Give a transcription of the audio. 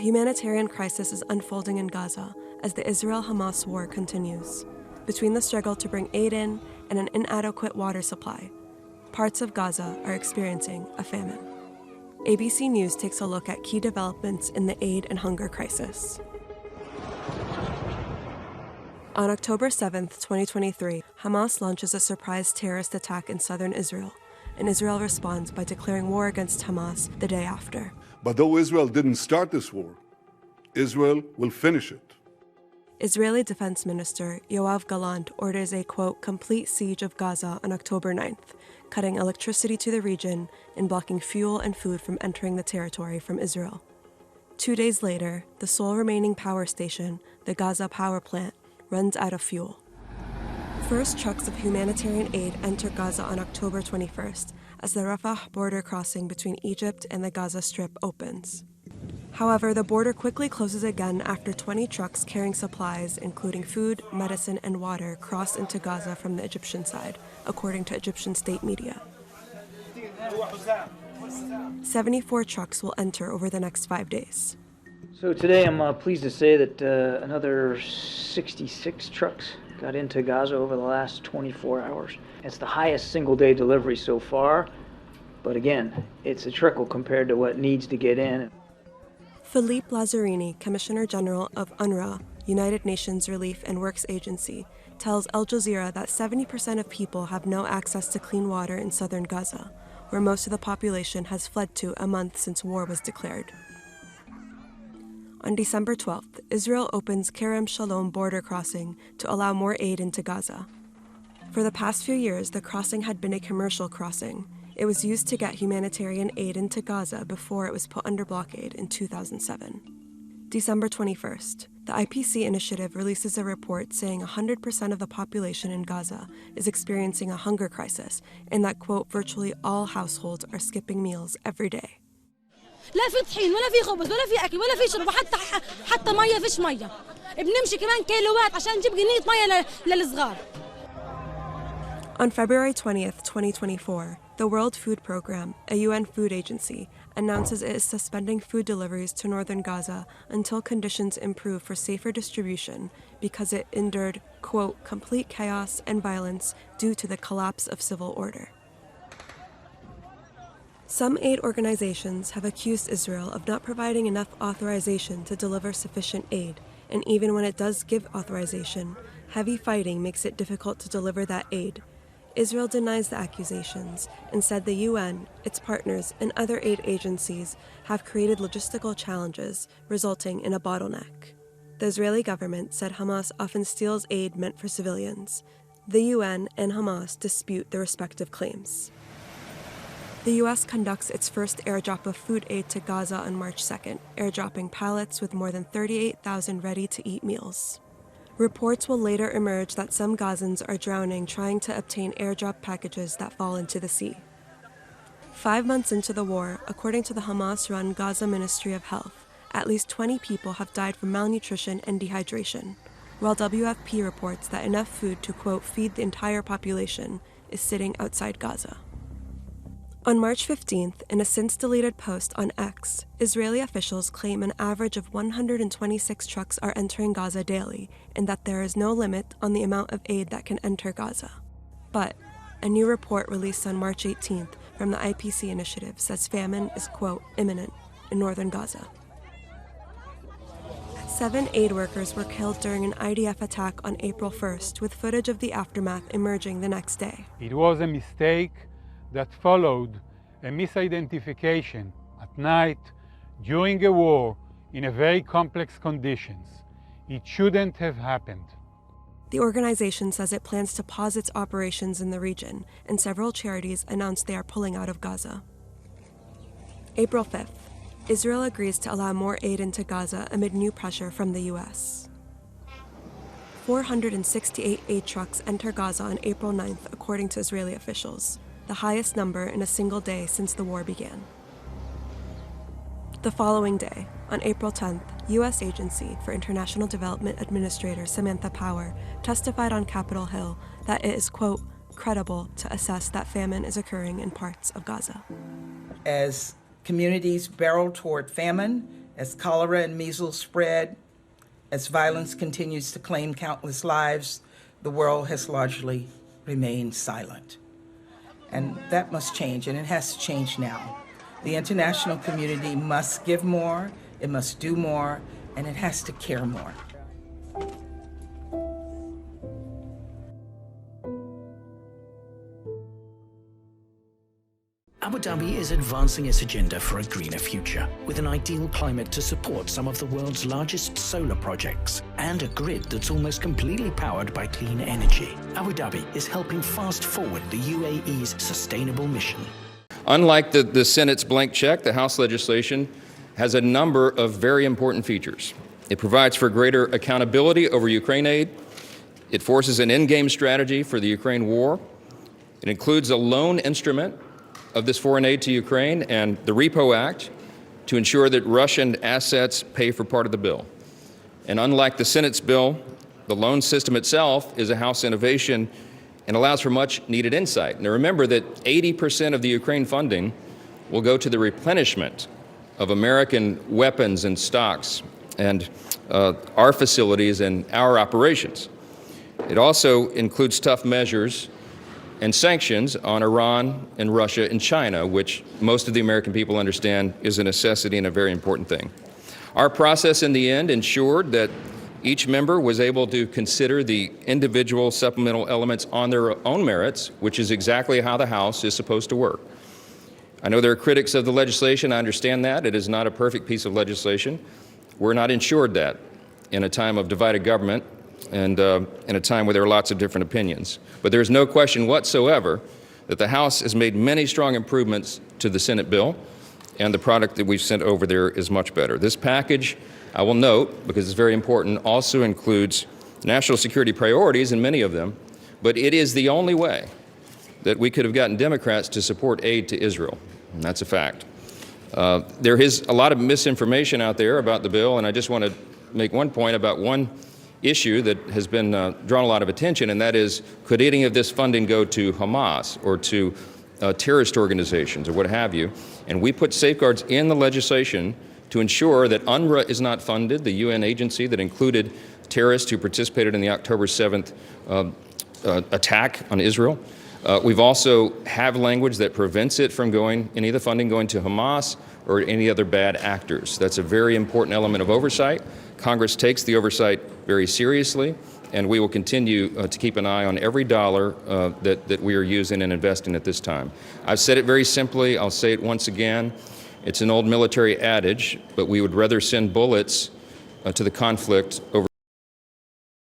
humanitarian crisis is unfolding in Gaza as the Israel-Hamas war continues. Between the struggle to bring aid in and an inadequate water supply, parts of Gaza are experiencing a famine. ABC News takes a look at key developments in the aid and hunger crisis. On October 7, 2023, Hamas launches a surprise terrorist attack in southern Israel, and Israel responds by declaring war against Hamas the day after. But though Israel didn't start this war, Israel will finish it. Israeli Defense Minister Yoav Gallant orders a, quote, complete siege of Gaza on October 9th, cutting electricity to the region and blocking fuel and food from entering the territory from Israel. 2 days later, the sole remaining power station, the Gaza power plant, runs out of fuel. First trucks of humanitarian aid enter Gaza on October 21st as the Rafah border crossing between Egypt and the Gaza Strip opens. However, the border quickly closes again after 20 trucks carrying supplies, including food, medicine, and water, cross into Gaza from the Egyptian side, according to Egyptian state media. 74 trucks will enter over the next 5 days. So today I'm pleased to say that another 66 trucks got into Gaza over the last 24 hours. It's the highest single-day delivery so far, but again, it's a trickle compared to what needs to get in. Philippe Lazzarini, Commissioner General of UNRWA, United Nations Relief and Works Agency, tells Al Jazeera that 70% of people have no access to clean water in southern Gaza, where most of the population has fled to a month since war was declared. On December 12th, Israel opens Kerem Shalom border crossing to allow more aid into Gaza. For the past few years, the crossing had been a commercial crossing. It was used to get humanitarian aid into Gaza before it was put under blockade in 2007. December 21st, the IPC initiative releases a report saying 100% of the population in Gaza is experiencing a hunger crisis and that, quote, virtually all households are skipping meals every day. لا في طحين ولا في خبز ولا في اكل ولا في شرب حتى ميه فيش ميه بنمشي كمان كيلوات عشان نجيب جنيه ميه للصغار. On February 20th, 2024, the World Food Programme, a UN food agency, announces it is suspending food deliveries to northern Gaza until conditions improve for safer distribution because it endured, quote, complete chaos and violence due to the collapse of civil order. Some aid organizations have accused Israel of not providing enough authorization to deliver sufficient aid, and even when it does give authorization, heavy fighting makes it difficult to deliver that aid. Israel denies the accusations and said the UN, its partners, and other aid agencies have created logistical challenges, resulting in a bottleneck. The Israeli government said Hamas often steals aid meant for civilians. The UN and Hamas dispute their respective claims. The U.S. conducts its first airdrop of food aid to Gaza on March 2nd, airdropping pallets with more than 38,000 ready-to-eat meals. Reports will later emerge that some Gazans are drowning trying to obtain airdrop packages that fall into the sea. 5 months into the war, according to the Hamas-run Gaza Ministry of Health, at least 20 people have died from malnutrition and dehydration, while WFP reports that enough food to, quote, feed the entire population is sitting outside Gaza. On March 15th, in a since-deleted post on X, Israeli officials claim an average of 126 trucks are entering Gaza daily and that there is no limit on the amount of aid that can enter Gaza. But a new report released on March 18th from the IPC initiative says famine is, quote, imminent in northern Gaza. 7 aid workers were killed during an IDF attack on April 1st, with footage of the aftermath emerging the next day. It was a mistake that followed a misidentification at night during a war in a very complex conditions. It shouldn't have happened. The organization says it plans to pause its operations in the region, and several charities announced they are pulling out of Gaza. April 5th, Israel agrees to allow more aid into Gaza amid new pressure from the U.S. 468 aid trucks enter Gaza on April 9th, according to Israeli officials, the highest number in a single day since the war began. The following day, on April 10th, U.S. Agency for International Development Administrator Samantha Power testified on Capitol Hill that it is, quote, credible to assess that famine is occurring in parts of Gaza. As communities barrel toward famine As cholera and measles spread, as violence continues to claim countless lives, the world has largely remained silent. And that must change, and it has to change now. The international community must give more, it must do more, and it has to care more. Abu Dhabi is advancing its agenda for a greener future, with an ideal climate to support some of the world's largest solar projects and a grid that's almost completely powered by clean energy. Abu Dhabi is helping fast forward the UAE's sustainable mission. Unlike the Senate's blank check, the House legislation has a number of very important features. It provides for greater accountability over Ukraine aid. It forces an endgame strategy for the Ukraine war. It includes a loan instrument of this foreign aid to Ukraine and the Repo Act to ensure that Russian assets pay for part of the bill. And unlike the Senate's bill, the loan system itself is a House innovation and allows for much needed insight. Now remember that 80% of the Ukraine funding will go to the replenishment of American weapons and stocks and our facilities and our operations. It also includes tough measures and sanctions on Iran and Russia and China, which most of the American people understand is a necessity and a very important thing. Our process in the end ensured that each member was able to consider the individual supplemental elements on their own merits, which is exactly how the House is supposed to work. I know there are critics of the legislation. I understand that. It is not a perfect piece of legislation. We're not ensured that in a time of divided government and in a time where there are lots of different opinions. But there's no question whatsoever that the House has made many strong improvements to the Senate bill, and the product that we've sent over there is much better. This package, I will note, because it's very important, also includes national security priorities, and many of them, but it is the only way that we could have gotten Democrats to support aid to Israel, and that's a fact. There is a lot of misinformation out there about the bill, and I just want to make one point about one issue that has been drawn a lot of attention, and that is, could any of this funding go to Hamas or to terrorist organizations or what have you? And we put safeguards in the legislation to ensure that UNRWA is not funded, the UN agency that included terrorists who participated in the October 7th attack on Israel. We've also have language that prevents it from going, any of the funding going to Hamas or any other bad actors. That's a very important element of oversight. Congress takes the oversight very seriously, and we will continue to keep an eye on every dollar that we are using and investing at this time. I've said it very simply. I'll say it once again. It's an old military adage, but we would rather send bullets to the conflict over